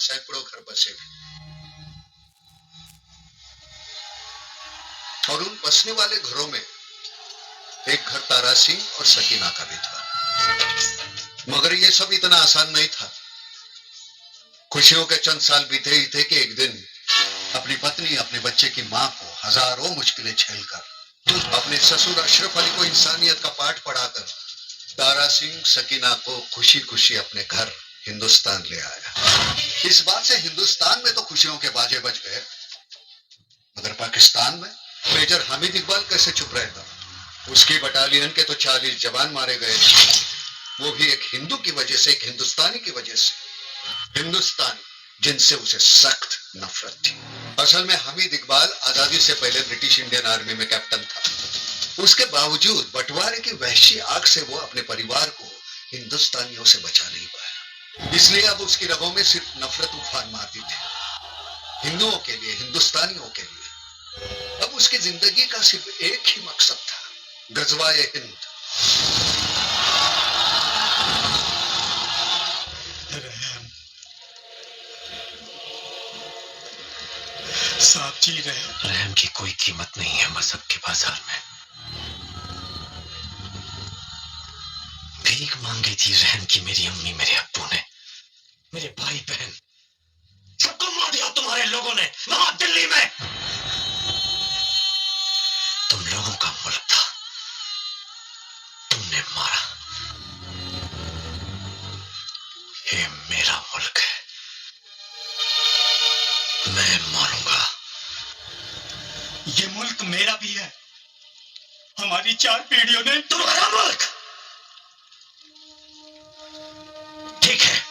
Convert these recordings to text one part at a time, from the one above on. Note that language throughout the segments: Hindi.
सैकड़ों घर बसे हुए, और उन बसने वाले घरों में एक घर तारा सिंह और सकीना का भी था। मगर ये सब इतना आसान नहीं था। खुशियों के चंद साल बीते ही थे कि एक दिन अपनी पत्नी अपने बच्चे की मां को हजारों मुश्किलें झेलकर अपने ससुर अशरफ अली को इंसानियत का पाठ पढ़ाकर तारा सिंह सकीना को खुशी खुशी अपने घर हिंदुस्तान ले आया। इस बात से हिंदुस्तान में तो खुशियों के बाजे बज गए, मगर पाकिस्तान में मेजर हामिद इकबाल कैसे चुप रहेगा? उसकी बटालियन के तो 40 जवान मारे गए, वो भी एक हिंदू की वजह से, एक हिंदुस्तानी की वजह से। हिंदुस्तानी जिनसे उसे सख्त नफरत थी। असल में हामिद इकबाल आजादी से पहले ब्रिटिश इंडियन आर्मी में कैप्टन था। उसके बावजूद बंटवारे की वहशी आग से वो अपने परिवार को हिंदुस्तानियों से बचा नहीं पाया। इसलिए अब उसकी रगों में सिर्फ नफरत उफान मारती थी, हिंदुओं के लिए, हिंदुस्तानियों के लिए। अब उसकी जिंदगी का सिर्फ एक ही मकसद था, गजवाए हिंद। साहब जी, रहम की कोई कीमत नहीं है मजहब के बाजार में। भीख मांगी थी रहम की मेरी अम्मी, मेरे अब्बू ने, मेरे भाई बहन सबको मार दिया तुम्हारे लोगों ने वहां दिल्ली में। तुम लोगों का मुल्क था, तुमने मारा। ये मेरा मुल्क है, मैं मारूंगा। ये मुल्क मेरा भी है, हमारी 4 पीढ़ियों ने। तुम्हारा मुल्क ठीक है,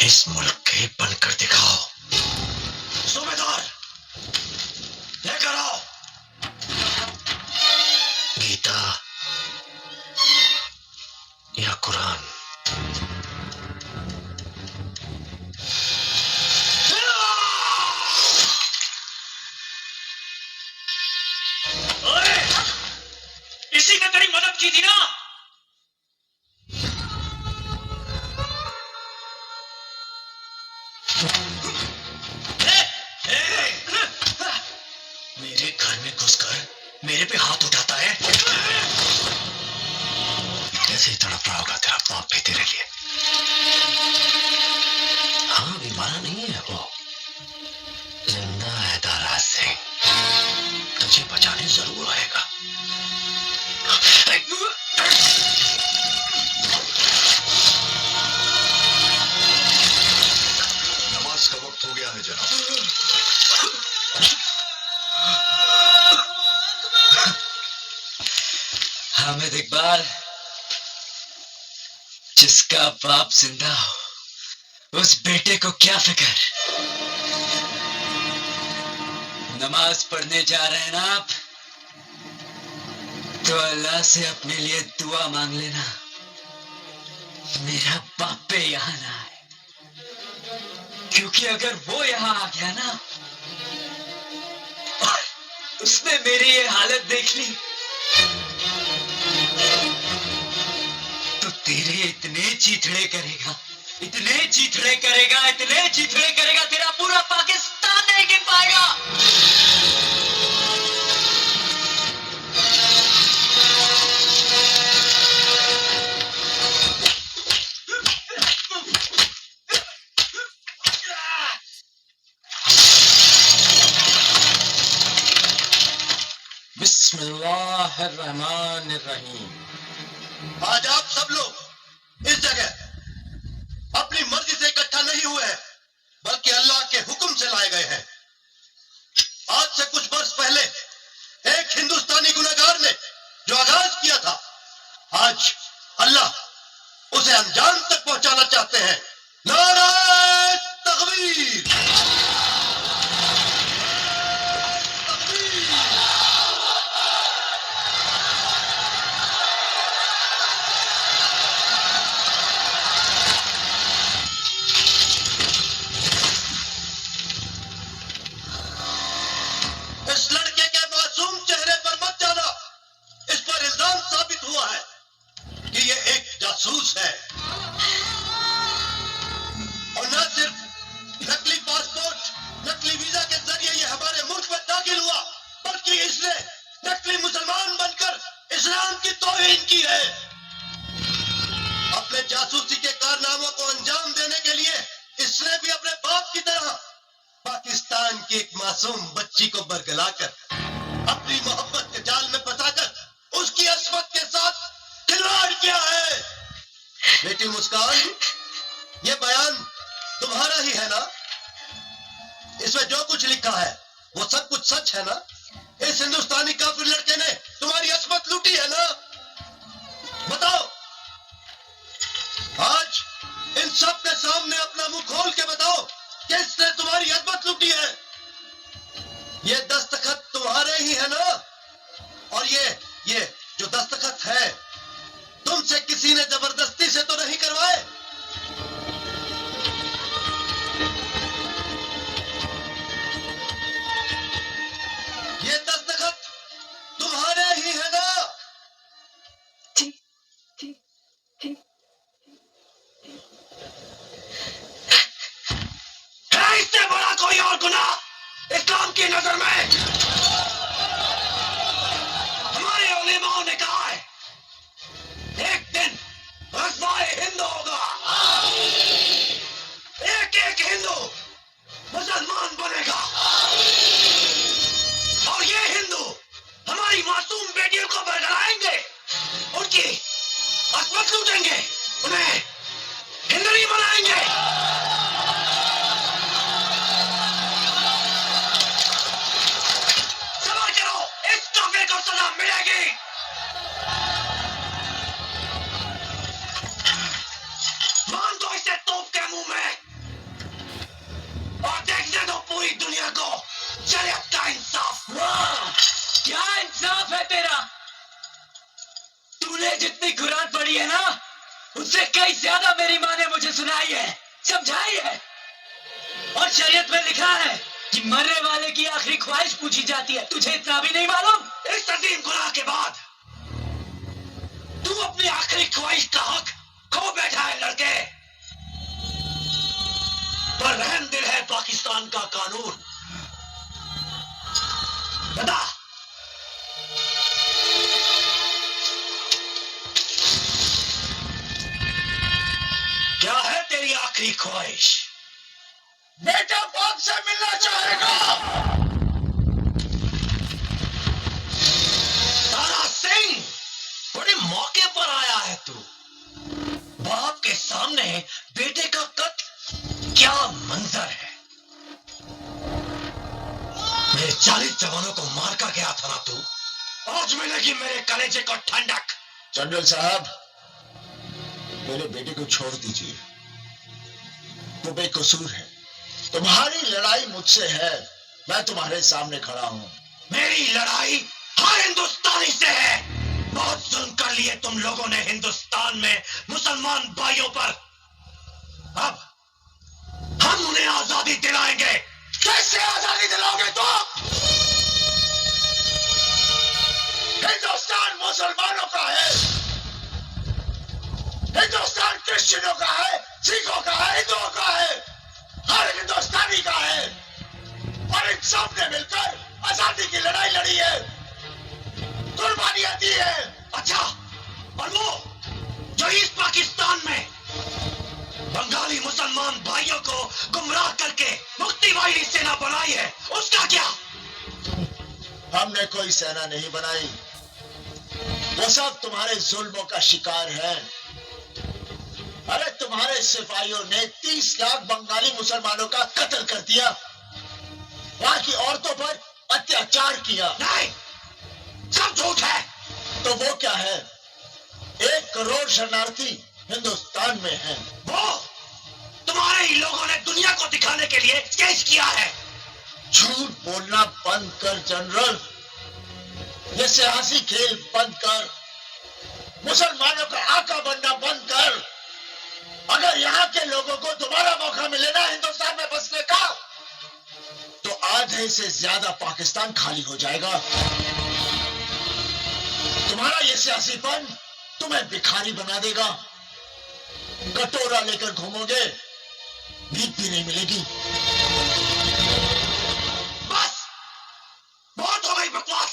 इस मुल्क के बनकर दिखाओ। सूबेदार, लेकर आओ गीता या कुरान। इसी ने तेरी मदद की थी ना? मेरे घर में घुसकर मेरे पे हाथ उठाता है। कैसे ही तड़प रहा होगा तेरा बाप भी तेरे लिए। हाँ, अभी मारा नहीं है वो, जिंदा है तारा सिंह, तुझे बचाने जरूर आएगा। नमाज का वक्त हो गया है जनाब। हामिद इकबाल, जिसका बाप जिंदा हो उस बेटे को क्या फिक्र। नमाज पढ़ने जा रहे हैं ना आप, तो अल्लाह से अपने लिए दुआ मांग लेना, मेरा बापे यहाँ ना आए। क्योंकि अगर वो यहाँ आ गया ना, उसने मेरी ये हालत देख ली, तो तेरे इतने चीथड़े करेगा, इतने चीथड़े करेगा, इतने चीथड़े करेगा, तेरा पूरा पाकिस्तान नहीं गिन पाएगा। बिस्मिल्लाहिर्रहमानिर्रहीम। आज आप सब लोग इस जगह अपनी मर्जी से इकट्ठा नहीं हुए हैं, बल्कि अल्लाह के हुक्म से लाए गए हैं। आज से कुछ वर्ष पहले एक हिंदुस्तानी गुनहगार ने जो आगाज किया था, आज अल्लाह उसे अंजाम तक पहुंचाना चाहते हैं। नारे तकबीर! इस लड़के के मासूम चेहरे पर मत जाना, इस पर इल्जाम साबित हुआ है कि ये एक जासूस है। इस्लाम की तौहीन की है। अपने जासूसी के कारनामों को अंजाम देने के लिए इसने भी अपने बाप की तरह पाकिस्तान की एक मासूम बच्ची को बरगलाकर अपनी मोहब्बत के जाल में फंसाकर उसकी अस्मत के साथ खिलवाड़ किया है। बेटी मुस्कान, ये बयान तुम्हारा ही है ना? इसमें जो कुछ लिखा है वो सब कुछ सच है ना? इस हिंदुस्तानी काफिर लड़के ने तुम्हारी अस्मत लूटी है ना? बताओ, आज इन सब के सामने अपना मुंह खोल के बताओ कि इसने तुम्हारी अस्मत लूटी है। ये दस्तखत तुम्हारे ही है ना? और ये जो दस्तखत है तुमसे किसी ने जबरदस्ती से तो नहीं करवाए? ये दस्तखत तुम्हारे ही है ना? जी जी जी। है इससे बड़ा कोई और गुनाह इस्लाम की नजर में? हमारे उलेमाओं ने कहा है एक दिन रज़्वाए हिंद होगा, एक एक हिंदू मुसलमान बनेगा और ये हिंदू हमारी मासूम बेटियों को बरगलाएंगे, उनकी अस्मत लूटेंगे, उन्हें हिंदू बनाएंगे। सबर करो, इस काफिर को सजा मिलेगी। मान दो इसे तोप के मुंह में और देखने दो पूरी दुनिया को शरीयत का इंसाफ। वाह, क्या इंसाफ है तेरा? तूने जितनी कुरान पढ़ी है ना, उससे कई ज्यादा मेरी माँ ने मुझे सुनाई है, समझाई है। और शरीयत में लिखा है कि मरने वाले की आखिरी ख्वाहिश पूछी जाती है। तुझे इतना भी नहीं मालूम? इस तज़ीम गुनाह के बाद तू अपनी आखिरी ख्वाहिश का हक खो बैठा है लड़के। पर रहम दिल है पाकिस्तान का कानून। बता, क्या है तेरी आखिरी ख्वाहिश? बेटा बाप से मिलना चाहेगा। तारा सिंह, बड़े मौके पर आया है तू। बाप के सामने बेटे का कत्ल, क्या मंजर है। मेरे 40 जवानों को मार कर गया था ना तू, आज मिलेगी मेरे कलेजे को ठंडक। जनरल साहब, मेरे बेटे को छोड़ दीजिए, वो बेकसूर है। तुम्हारी लड़ाई मुझसे है, मैं तुम्हारे सामने खड़ा हूं। मेरी लड़ाई हर हिंदुस्तानी से है। बहुत जुल्म कर लिए तुम लोगों ने हिंदुस्तान में मुसलमान भाइयों पर। अब हम उन्हें आजादी दिलाएंगे। कैसे आजादी दिलाओगे तुम? हिंदुस्तान मुसलमानों का है, हिंदुस्तान क्रिश्चियनों का है, सिखों का है, हिंदुओं का है, हर हिंदुस्तानी का है। और इन सब ने मिलकर आजादी की लड़ाई लड़ी है, कुर्बानियां दी है। अच्छा, और वो जो इस पाकिस्तान में बंगाली मुसलमान भाइयों को गुमराह करके मुक्ति वाहिनी सेना बनाई है, उसका क्या? हमने कोई सेना नहीं बनाई, वो सब तुम्हारे जुल्मों का शिकार है। अरे तुम्हारे सिपाहियों ने 30 लाख बंगाली मुसलमानों का कत्ल कर दिया, वहां की औरतों पर अत्याचार किया। नहीं, सब झूठ है। तो वो क्या है? 1 करोड़ शरणार्थी हिंदुस्तान में हैं। वो तुम्हारे ही लोगों ने दुनिया को दिखाने के लिए पेश किया है। झूठ बोलना बंद कर जनरल, ये सियासी खेल बंद कर, मुसलमानों का आका बनना बंद कर। अगर यहाँ के लोगों को दोबारा मौका मिले ना हिंदुस्तान में बसने का, तो आधे से ज्यादा पाकिस्तान खाली हो जाएगा। तुम्हारा ये सियासीपन तुम्हें भिखारी बना देगा। कटोरा लेकर घूमोगे, भीख भी नहीं मिलेगी। बस, बहुत हो गई बकवास।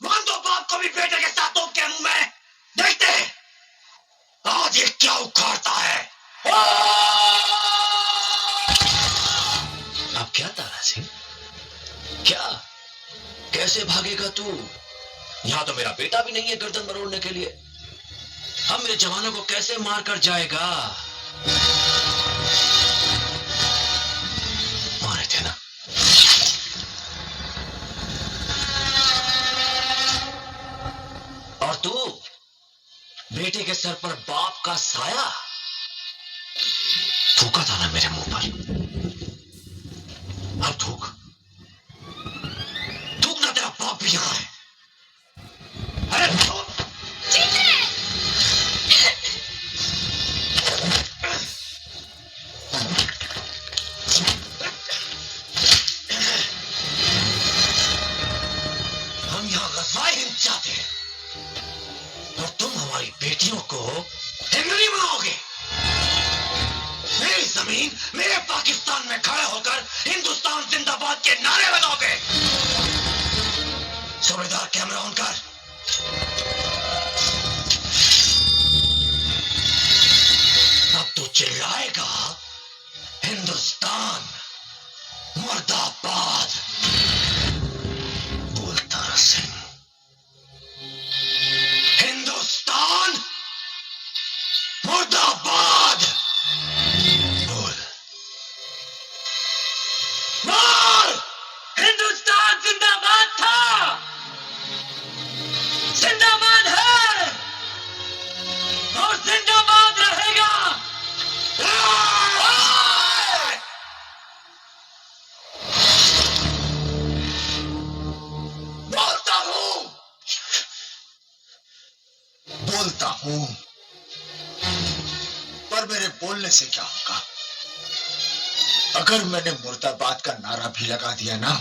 मान दो बाप को भी बेटे के साथ कैसे भागेगा तू? यहाँ तो मेरा बेटा भी नहीं है गर्दन मरोड़ने के लिए। हम मेरे जवानों को कैसे मार कर जाएगा? मारे थे ना। और तू बेटे के सर पर बाप का साया थूका था ना मेरे मुंह पर। अब थूक ना, तेरा बाप भी यहां है। अरे थूक। हम यहां गज़वाए हिंद चाहते हैं और तुम हमारी बेटियों को हिंदुनी बनाओगे। मेरी जमीन, मेरे पाकिस्तान में खड़े होकर हिंदुस्तान जिंदाबाद के नारे लगाओगे। सूबेदार कैमरा ऑन कर। अब तू चिल्लाएगा हिंदुस्तान मुर्दाबाद। बोलता रहा सिंह, हिंदुस्तान मुर्दाबाद। बोल। मार। हिंदुस्तान जिंदाबाद था, जिंदाबाद है और जिंदाबाद रहेगा। बोलता हूं पर मेरे बोलने से क्या होगा? अगर मैंने मुर्दाबाद का नारा भी लगा दिया ना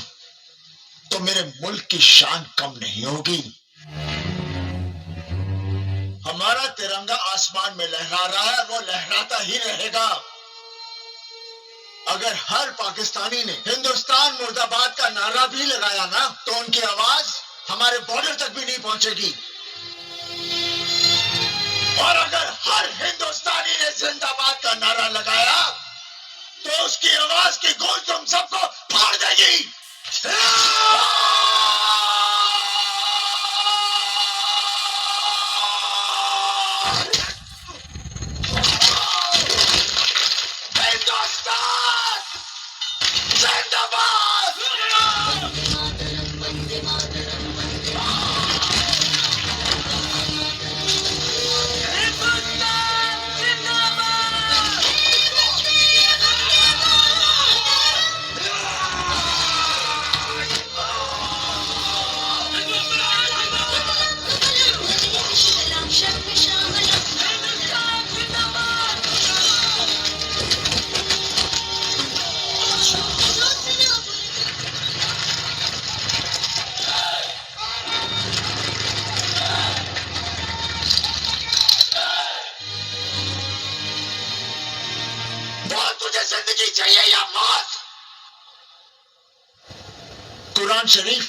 तो मेरे मुल्क की शान कम नहीं होगी। हमारा तिरंगा आसमान में लहरा रहा है, वो लहराता ही रहेगा। अगर हर पाकिस्तानी ने हिंदुस्तान मुर्दाबाद का नारा भी लगाया ना तो उनकी आवाज हमारे बॉर्डर तक भी नहीं पहुंचेगी। और अगर हर हिंदुस्तानी ने जिंदाबाद का नारा लगाया तो उसकी आवाज की गूंज तुम सबको फाड़ देगी। हिंदुस्तान जिंदाबाद। जिंदगी चाहिए या मौत? कुरान शरीफ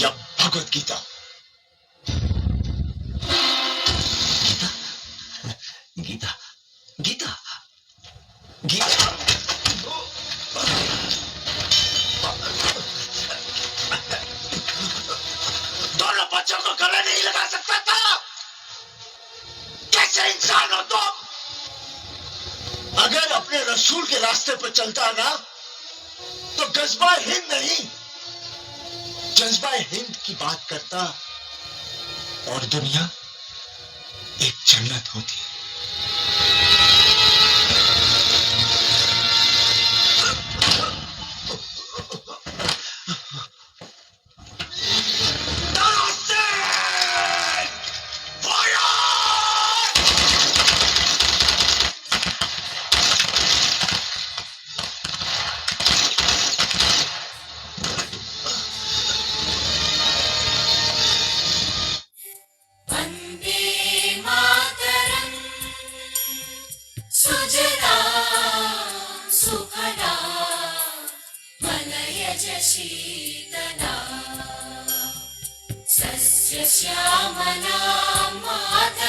या भगवत गीता? गीता गीता गीता। दोनों बच्चों को गले नहीं लगा सकता था? कैसे इंसान हो तुम? अगर अपने रसूल के रास्ते पर चलता ना तो जज्बा हिंद नहीं जज्बा हिंद की बात करता और दुनिया एक जन्नत होती। शीतला सस्यश्यामला मातरम्।